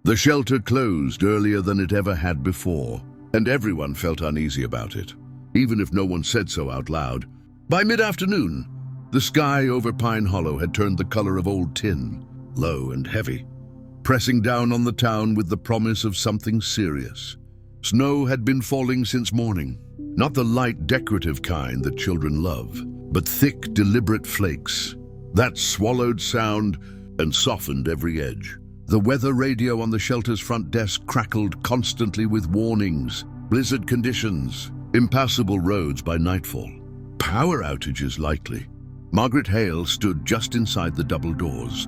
The shelter closed earlier than it ever had before, and everyone felt uneasy about it, even if no one said so out loud. By mid-afternoon, the sky over Pine Hollow had turned the color of old tin, low and heavy, pressing down on the town with the promise of something serious. Snow had been falling since morning, not the light decorative kind that children love, but thick, deliberate flakes that swallowed sound and softened every edge. The weather radio on the shelter's front desk crackled constantly with warnings, blizzard conditions, impassable roads by nightfall. Power outages likely. Margaret Hale stood just inside the double doors,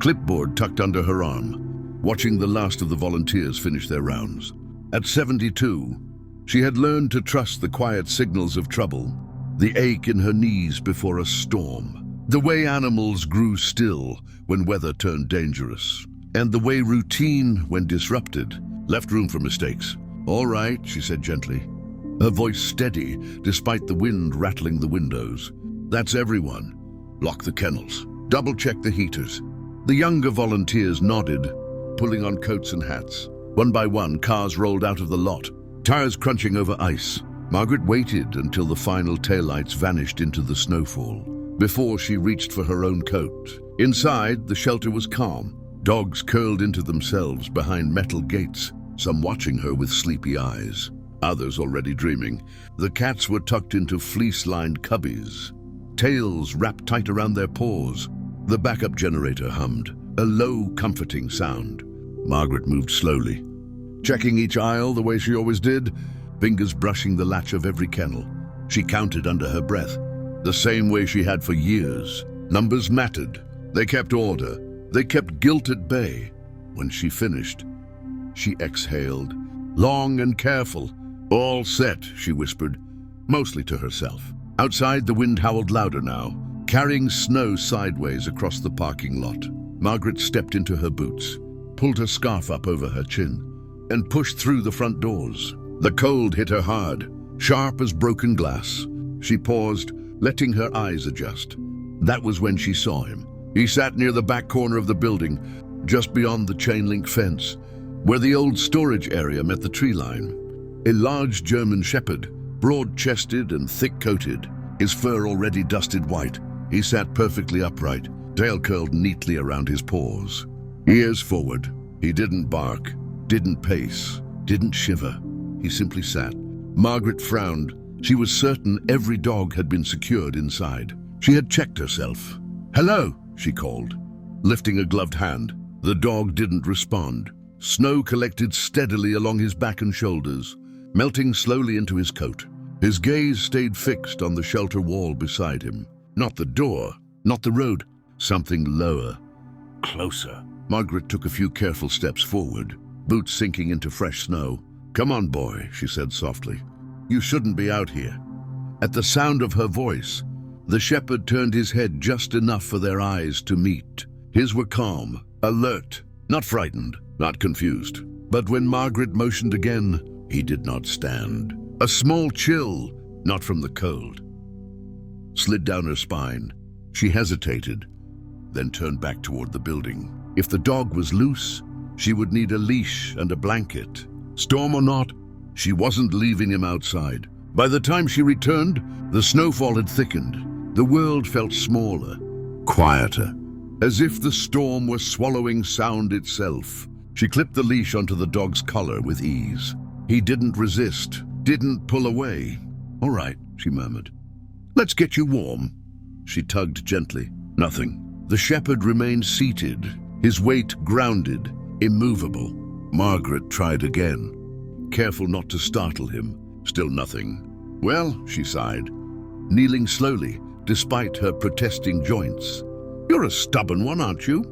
clipboard tucked under her arm, watching the last of the volunteers finish their rounds. At 72, she had learned to trust the quiet signals of trouble, the ache in her knees before a storm, the way animals grew still when weather turned dangerous, and the way routine, when disrupted, left room for mistakes. "All right," she said gently, her voice steady despite the wind rattling the windows. "That's everyone. Lock the kennels. Double-check the heaters." The younger volunteers nodded, pulling on coats and hats. One by one, cars rolled out of the lot, tires crunching over ice. Margaret waited until the final taillights vanished into the snowfall before she reached for her own coat. Inside, the shelter was calm. Dogs curled into themselves behind metal gates, some watching her with sleepy eyes, others already dreaming. The cats were tucked into fleece-lined cubbies, tails wrapped tight around their paws. The backup generator hummed, a low, comforting sound. Margaret moved slowly, checking each aisle the way she always did, fingers brushing the latch of every kennel. She counted under her breath, the same way she had for years. Numbers mattered. They kept order. They kept guilt at bay. When she finished, she exhaled, long and careful. "All set," she whispered, mostly to herself. Outside, the wind howled louder now, carrying snow sideways across the parking lot. Margaret stepped into her boots, pulled her scarf up over her chin, and pushed through the front doors. The cold hit her hard, sharp as broken glass. She paused, letting her eyes adjust. That was when she saw him. He sat near the back corner of the building, just beyond the chain-link fence, where the old storage area met the tree line. A large German shepherd, broad-chested and thick-coated, his fur already dusted white. He sat perfectly upright, tail curled neatly around his paws. Ears forward. He didn't bark, didn't pace, didn't shiver. He simply sat. Margaret frowned. She was certain every dog had been secured inside. She had checked herself. "Hello," she called, lifting a gloved hand. The dog didn't respond. Snow collected steadily along his back and shoulders, melting slowly into his coat. His gaze stayed fixed on the shelter wall beside him. Not the door, not the road, something lower, closer. Margaret took a few careful steps forward, boots sinking into fresh snow. "Come on, boy," she said softly. "You shouldn't be out here." At the sound of her voice, the shepherd turned his head just enough for their eyes to meet. His were calm, alert, not frightened, not confused. But when Margaret motioned again, he did not stand. A small chill, not from the cold, slid down her spine. She hesitated, then turned back toward the building. If the dog was loose, she would need a leash and a blanket. Storm or not, she wasn't leaving him outside. By the time she returned, the snowfall had thickened. The world felt smaller, quieter, as if the storm were swallowing sound itself. She clipped the leash onto the dog's collar with ease. He didn't resist, didn't pull away. "All right," she murmured. "Let's get you warm." She tugged gently. Nothing. The shepherd remained seated, his weight grounded, immovable. Margaret tried again, careful not to startle him. Still nothing. "Well," she sighed, kneeling slowly, despite her protesting joints. "You're a stubborn one, aren't you?"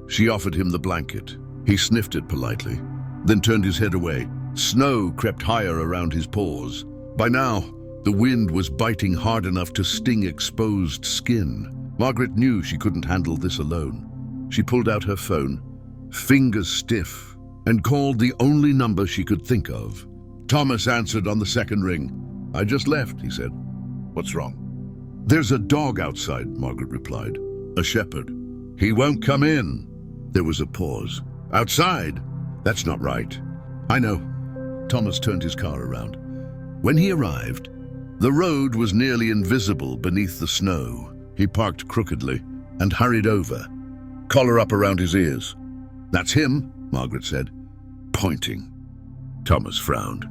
She offered him the blanket. He sniffed it politely, then turned his head away. Snow crept higher around his paws. By now, the wind was biting hard enough to sting exposed skin. Margaret knew she couldn't handle this alone. She pulled out her phone, fingers stiff, and called the only number she could think of. Thomas answered on the second ring. "I just left," he said. "What's wrong?" "There's a dog outside," Margaret replied. "A shepherd. He won't come in." There was a pause. "Outside?" That's not right. I know. Thomas turned his car around. When he arrived, the road was nearly invisible beneath the snow. He parked crookedly and hurried over, collar up around his ears. That's him, Margaret said, pointing. Thomas frowned.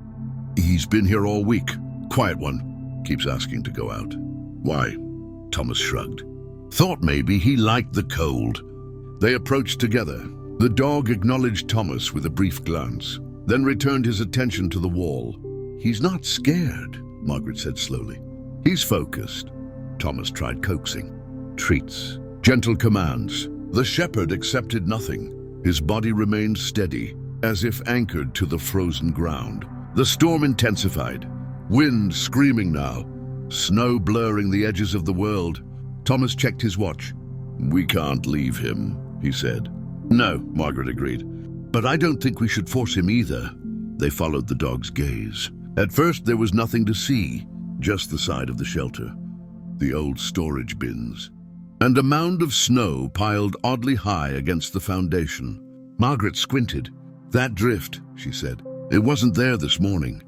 He's been here all week. Quiet one. Keeps asking to go out. Why? Thomas shrugged. Thought maybe he liked the cold. They approached together. The dog acknowledged Thomas with a brief glance, then returned his attention to the wall. He's not scared, Margaret said slowly. He's focused. Thomas tried coaxing. Treats. Gentle commands. The shepherd accepted nothing. His body remained steady, as if anchored to the frozen ground. The storm intensified. Wind screaming now. Snow blurring the edges of the world. Thomas checked his watch. We can't leave him, he said. No, Margaret agreed. But I don't think we should force him either. They followed the dog's gaze. At first there was nothing to see, just the side of the shelter, the old storage bins, and a mound of snow piled oddly high against the foundation. Margaret squinted. That drift, she said. It wasn't there this morning.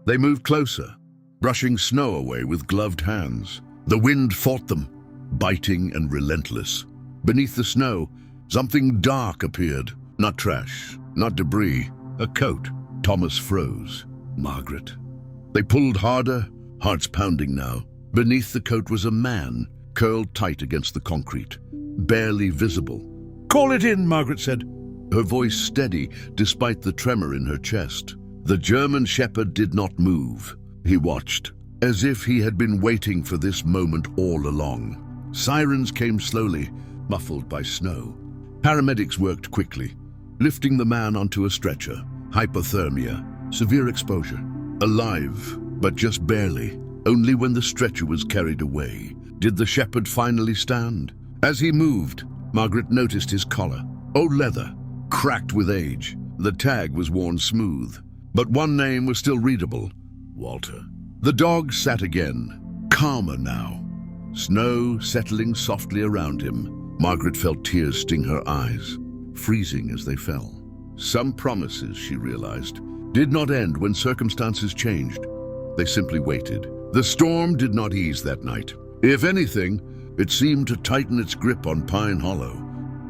They moved closer, brushing snow away with gloved hands. The wind fought them, biting and relentless. Beneath the snow, something dark appeared. Not trash, not debris, a coat. Thomas froze. Margaret. They pulled harder, hearts pounding now. Beneath the coat was a man, curled tight against the concrete, barely visible. Call it in, Margaret said, her voice steady despite the tremor in her chest. The German shepherd did not move. He watched, as if he had been waiting for this moment all along. Sirens came slowly, muffled by snow. Paramedics worked quickly, lifting the man onto a stretcher. Hypothermia, severe exposure. Alive, but just barely. Only when the stretcher was carried away did the shepherd finally stand. As he moved, Margaret noticed his collar. Old leather, cracked with age. The tag was worn smooth, but one name was still readable. Walter. The dog sat again, calmer now. Snow settling softly around him. Margaret felt tears sting her eyes, freezing as they fell. Some promises, she realized, did not end when circumstances changed. They simply waited. The storm did not ease that night. If anything, it seemed to tighten its grip on Pine Hollow,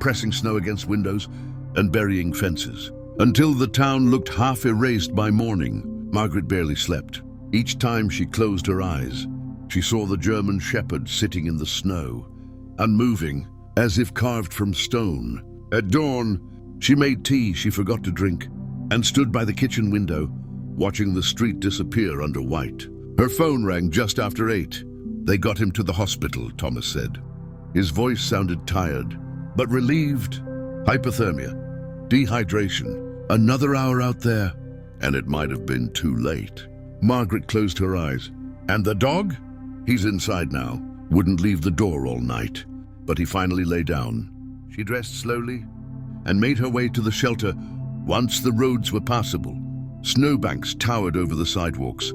pressing snow against windows and burying fences. Until the town looked half erased by morning, Margaret barely slept. Each time she closed her eyes, she saw the German shepherd sitting in the snow, unmoving, as if carved from stone. At dawn, she made tea she forgot to drink and stood by the kitchen window, watching the street disappear under white. Her phone rang just after 8. They got him to the hospital, Thomas said. His voice sounded tired, but relieved. Hypothermia, dehydration, another hour out there, and it might have been too late. Margaret closed her eyes. And the dog? He's inside now. Wouldn't leave the door all night, but he finally lay down. She dressed slowly and made her way to the shelter once the roads were passable. Snowbanks towered over the sidewalks,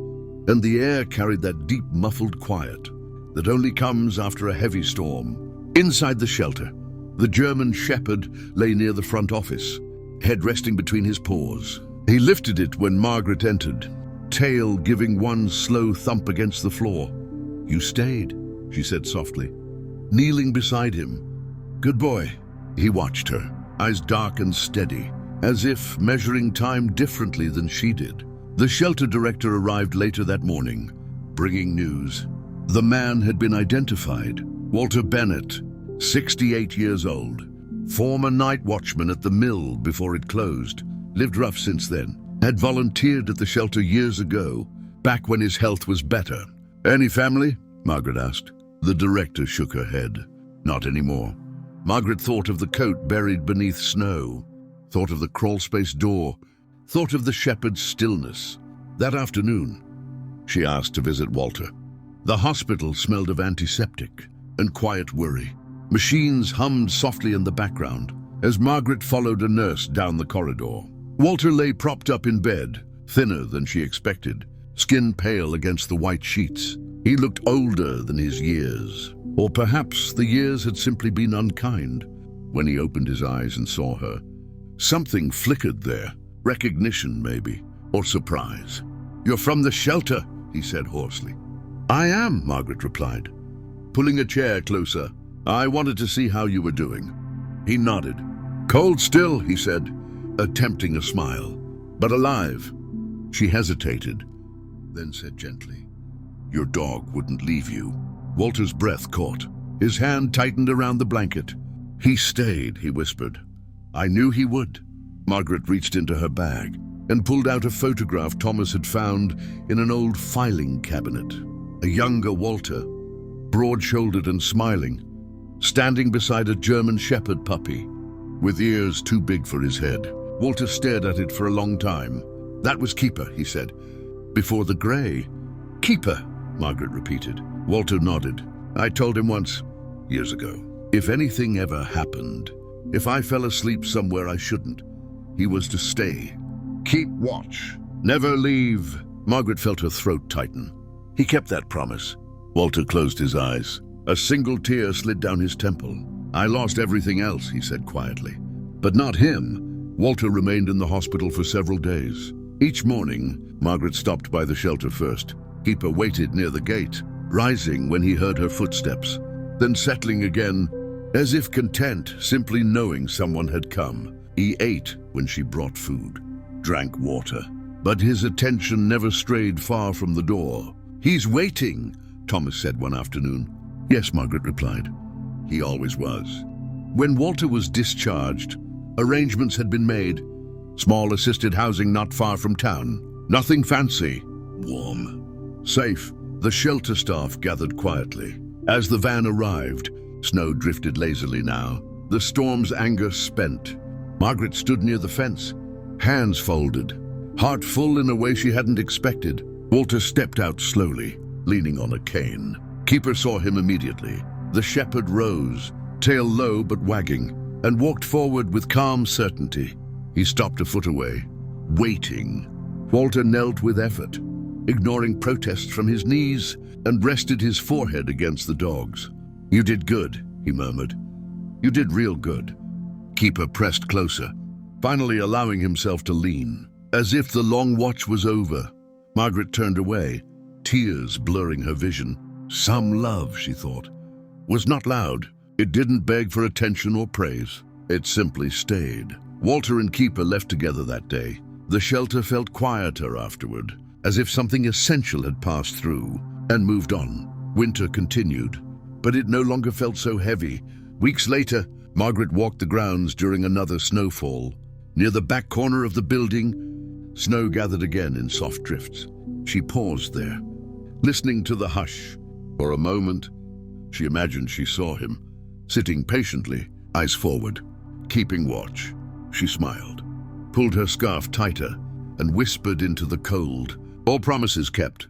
and the air carried that deep, muffled quiet that only comes after a heavy storm. Inside the shelter, the German shepherd lay near the front office, head resting between his paws. He lifted it when Margaret entered, tail giving one slow thump against the floor. You stayed, she said softly, kneeling beside him. Good boy. He watched her, eyes dark and steady, as if measuring time differently than she did. The shelter director arrived later that morning, bringing news. The man had been identified. Walter Bennett, 68 years old, former night watchman at the mill before it closed, lived rough since then, had volunteered at the shelter years ago, back when his health was better. Any family? Margaret asked. The director shook her head. Not anymore. Margaret thought of the coat buried beneath snow, thought of the crawlspace door, thought of the shepherd's stillness. That afternoon, she asked to visit Walter. The hospital smelled of antiseptic and quiet worry. Machines hummed softly in the background as Margaret followed a nurse down the corridor. Walter lay propped up in bed, thinner than she expected, skin pale against the white sheets. He looked older than his years. Or perhaps the years had simply been unkind. When he opened his eyes and saw her, something flickered there, Recognition, maybe, or surprise. "You're from the shelter," he said hoarsely. "I am," Margaret replied, pulling a chair closer. "I wanted to see how you were doing." He nodded. "Cold still," he said, attempting a smile, "but alive." She hesitated, then said gently, "Your dog wouldn't leave you." Walter's breath caught. His hand tightened around the blanket. "He stayed," he whispered. "I knew he would." Margaret reached into her bag and pulled out a photograph Thomas had found in an old filing cabinet. A younger Walter, broad-shouldered and smiling, standing beside a German shepherd puppy, with ears too big for his head. Walter stared at it for a long time. "That was Keeper," he said. "Before the grey." "Keeper," Margaret repeated. Walter nodded. "I told him once, years ago, if anything ever happened, if I fell asleep somewhere I shouldn't, he was to stay. Keep watch. Never leave." Margaret felt her throat tighten. He kept that promise. Walter closed his eyes. A single tear slid down his temple. "I lost everything else," he said quietly. But not him. Walter remained in the hospital for several days. Each morning, Margaret stopped by the shelter first. Keeper waited near the gate, rising when he heard her footsteps, then settling again, as if content simply knowing someone had come. He ate when she brought food, drank water, but his attention never strayed far from the door. "He's waiting," Thomas said one afternoon. "Yes," Margaret replied. "He always was." When Walter was discharged, arrangements had been made. Small assisted housing not far from town. Nothing fancy. Warm. Safe. The shelter staff gathered quietly. As the van arrived, snow drifted lazily now, the storm's anger spent. Margaret stood near the fence, hands folded, heart full in a way she hadn't expected. Walter stepped out slowly, leaning on a cane. Keeper saw him immediately. The shepherd rose, tail low but wagging, and walked forward with calm certainty. He stopped a foot away, waiting. Walter knelt with effort, ignoring protests from his knees, and rested his forehead against the dog's. "You did good," he murmured. "You did real good." Keeper pressed closer, finally allowing himself to lean. As if the long watch was over, Margaret turned away, tears blurring her vision. Some love, she thought, was not loud. It didn't beg for attention or praise. It simply stayed. Walter and Keeper left together that day. The shelter felt quieter afterward, as if something essential had passed through and moved on. Winter continued, but it no longer felt so heavy. Weeks later, Margaret walked the grounds during another snowfall. Near the back corner of the building, snow gathered again in soft drifts. She paused there, listening to the hush. For a moment, she imagined she saw him, sitting patiently, eyes forward, keeping watch. She smiled, pulled her scarf tighter, and whispered into the cold. All promises kept.